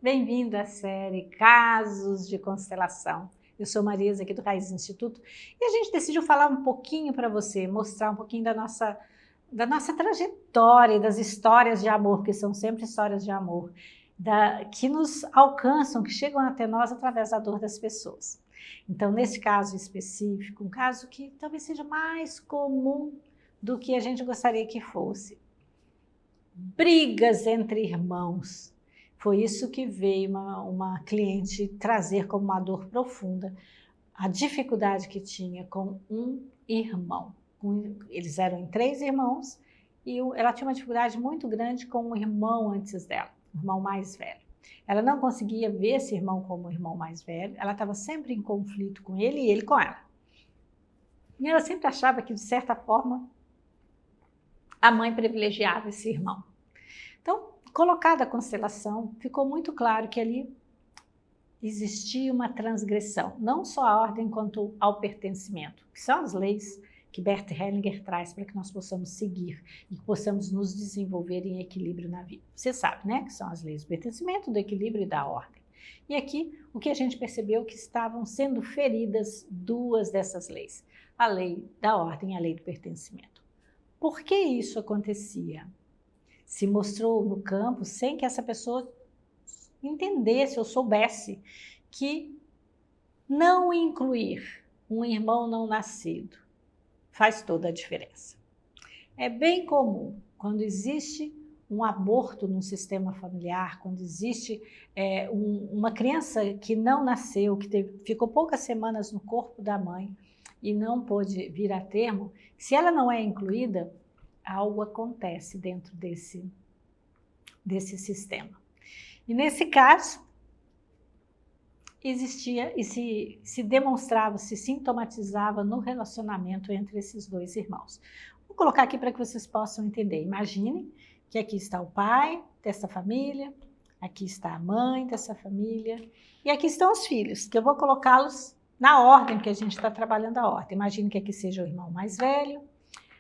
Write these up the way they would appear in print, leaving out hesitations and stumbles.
Bem-vindo à série Casos de Constelação. Eu sou Marisa, aqui do Raiz Instituto, e a gente decidiu falar um pouquinho para você, mostrar um pouquinho da nossa trajetória e das histórias de amor, que são sempre histórias de amor, que nos alcançam, que chegam até nós através da dor das pessoas. Então, nesse caso específico, um caso que talvez seja mais comum do que a gente gostaria que fosse. Brigas entre irmãos. Foi isso que veio uma cliente trazer como uma dor profunda, a dificuldade que tinha com um irmão. Eles eram em 3 irmãos e ela tinha uma dificuldade muito grande com o irmão antes dela, o irmão mais velho. Ela não conseguia ver esse irmão como o irmão mais velho, ela estava sempre em conflito com ele e ele com ela. E ela sempre achava que, de certa forma, a mãe privilegiava esse irmão. Então, colocada a constelação, ficou muito claro que ali existia uma transgressão, não só à ordem quanto ao pertencimento, que são as leis que Bert Hellinger traz para que nós possamos seguir e que possamos nos desenvolver em equilíbrio na vida. Você sabe, né, que são as leis do pertencimento, do equilíbrio e da ordem. E aqui, o que a gente percebeu que estavam sendo feridas 2 dessas leis, a lei da ordem e a lei do pertencimento. Por que isso acontecia? Se mostrou no campo sem que essa pessoa entendesse ou soubesse que não incluir um irmão não nascido faz toda a diferença. É bem comum, quando existe um aborto no sistema familiar, quando existe uma criança que não nasceu, que ficou poucas semanas no corpo da mãe e não pôde vir a termo, se ela não é incluída, algo acontece dentro desse sistema. E nesse caso, existia e se demonstrava, se sintomatizava no relacionamento entre esses 2 irmãos. Vou colocar aqui para que vocês possam entender. Imaginem que aqui está o pai dessa família, aqui está a mãe dessa família, e aqui estão os filhos, que eu vou colocá-los na ordem que a gente está trabalhando a ordem. Imagine que aqui seja o irmão mais velho,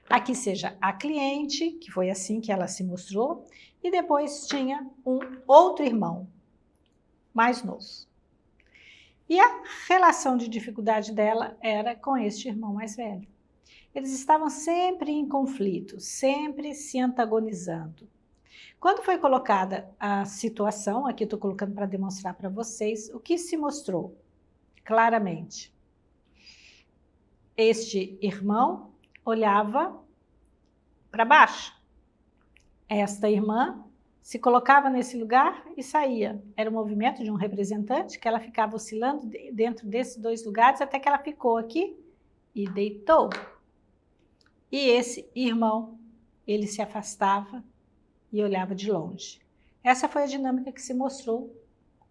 aqui seja a cliente, que foi assim que ela se mostrou, e depois tinha um outro irmão, mais novo. E a relação de dificuldade dela era com este irmão mais velho. Eles estavam sempre em conflito, sempre se antagonizando. Quando foi colocada a situação, aqui estou colocando para demonstrar para vocês, o que se mostrou claramente? Este irmão olhava para baixo. Esta irmã se colocava nesse lugar e saía. Era o movimento de um representante que ela ficava oscilando dentro desses 2 lugares até que ela ficou aqui e deitou. E esse irmão, ele se afastava e olhava de longe. Essa foi a dinâmica que se mostrou,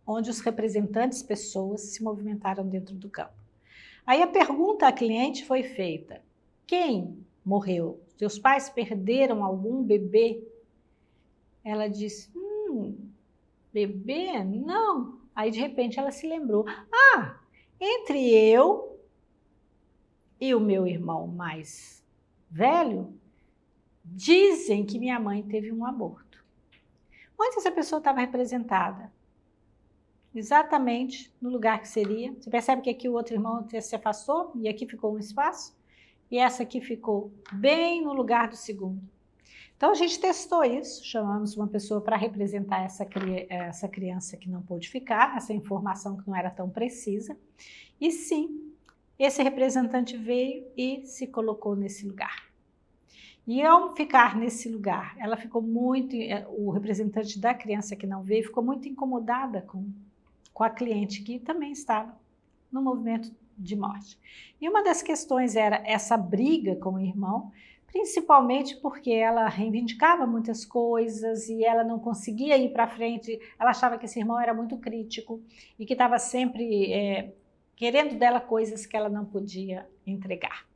onde os representantes, pessoas, se movimentaram dentro do campo. Aí a pergunta à cliente foi feita: quem morreu? Seus pais perderam algum bebê? Ela disse, bebê? Não. Aí, de repente, ela se lembrou. Entre eu e o meu irmão mais velho, dizem que minha mãe teve um aborto. Onde essa pessoa estava representada? Exatamente no lugar que seria. Você percebe que aqui o outro irmão se afastou e aqui ficou um espaço? E essa aqui ficou bem no lugar do segundo. Então, a gente testou isso, chamamos uma pessoa para representar essa criança que não pôde ficar, essa informação que não era tão precisa. E sim, esse representante veio e se colocou nesse lugar. E ao ficar nesse lugar, ela ficou muito, o representante da criança que não veio, ficou muito incomodada com a cliente que também estava no movimento de morte. E uma das questões era essa briga com o irmão, principalmente porque ela reivindicava muitas coisas e ela não conseguia ir para frente, ela achava que esse irmão era muito crítico e que estava sempre querendo dela coisas que ela não podia entregar.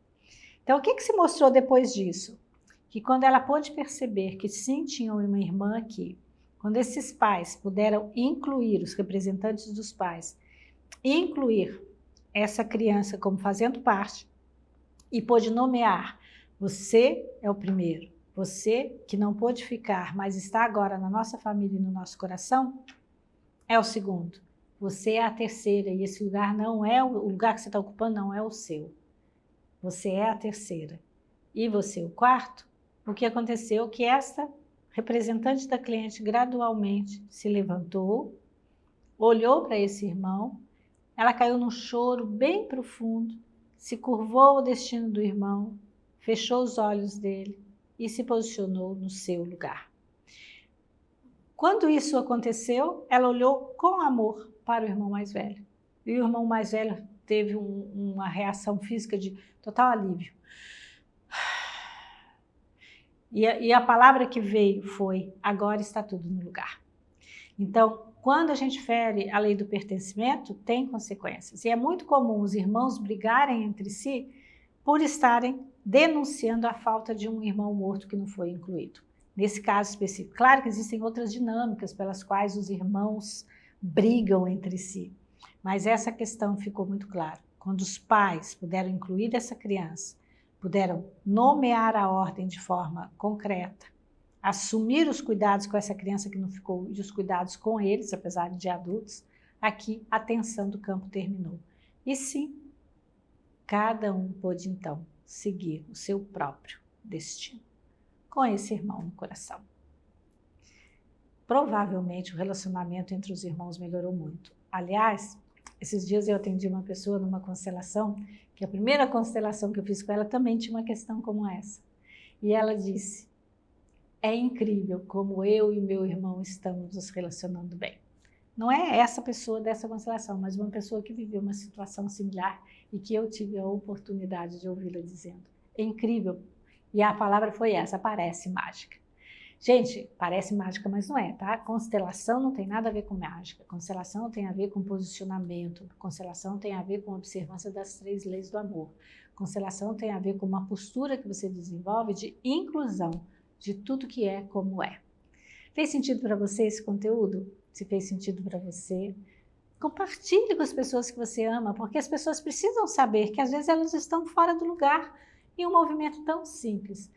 Então, o que se mostrou depois disso? Que quando ela pôde perceber que sim, tinha uma irmã aqui, quando esses pais puderam incluir, os representantes dos pais, incluir essa criança como fazendo parte e pôde nomear: você é o primeiro, você que não pôde ficar, mas está agora na nossa família e no nosso coração, é o segundo. Você é a terceira e esse lugar não é o lugar que você está ocupando, não é o seu. Você é a terceira. E você o quarto? O que aconteceu? Que esta representante da cliente gradualmente se levantou, olhou para esse irmão, ela caiu num choro bem profundo, se curvou ao destino do irmão, fechou os olhos dele e se posicionou no seu lugar. Quando isso aconteceu, ela olhou com amor para o irmão mais velho. E o irmão mais velho teve uma reação física de total alívio. E a palavra que veio foi: agora está tudo no lugar. Então, quando a gente fere a lei do pertencimento, tem consequências. E é muito comum os irmãos brigarem entre si por estarem denunciando a falta de um irmão morto que não foi incluído. Nesse caso específico, claro que existem outras dinâmicas pelas quais os irmãos brigam entre si, mas essa questão ficou muito clara. Quando os pais puderam incluir essa criança, puderam nomear a ordem de forma concreta, assumir os cuidados com essa criança que não ficou, e os cuidados com eles, apesar de adultos, aqui a tensão do campo terminou. E sim, cada um pôde então seguir o seu próprio destino, com esse irmão no coração. Provavelmente o relacionamento entre os irmãos melhorou muito. Aliás, esses dias eu atendi uma pessoa numa constelação, que a primeira constelação que eu fiz com ela também tinha uma questão como essa. E ela disse: é incrível como eu e meu irmão estamos nos relacionando bem. Não é essa pessoa dessa constelação, mas uma pessoa que viveu uma situação similar e que eu tive a oportunidade de ouvi-la dizendo: é incrível. E a palavra foi essa: parece mágica. Gente, parece mágica, mas não é, tá? Constelação não tem nada a ver com mágica. Constelação tem a ver com posicionamento. Constelação tem a ver com observância das 3 leis do amor. Constelação tem a ver com uma postura que você desenvolve de inclusão de tudo que é como é. Fez sentido para você esse conteúdo? Se fez sentido para você, compartilhe com as pessoas que você ama, porque as pessoas precisam saber que às vezes elas estão fora do lugar e um movimento tão simples,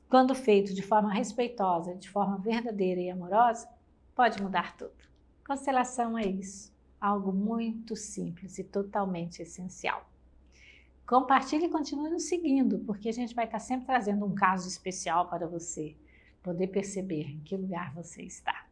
quando feito de forma respeitosa, de forma verdadeira e amorosa, pode mudar tudo. Constelação é isso, algo muito simples e totalmente essencial. Compartilhe e continue nos seguindo, porque a gente vai estar sempre trazendo um caso especial para você poder perceber em que lugar você está.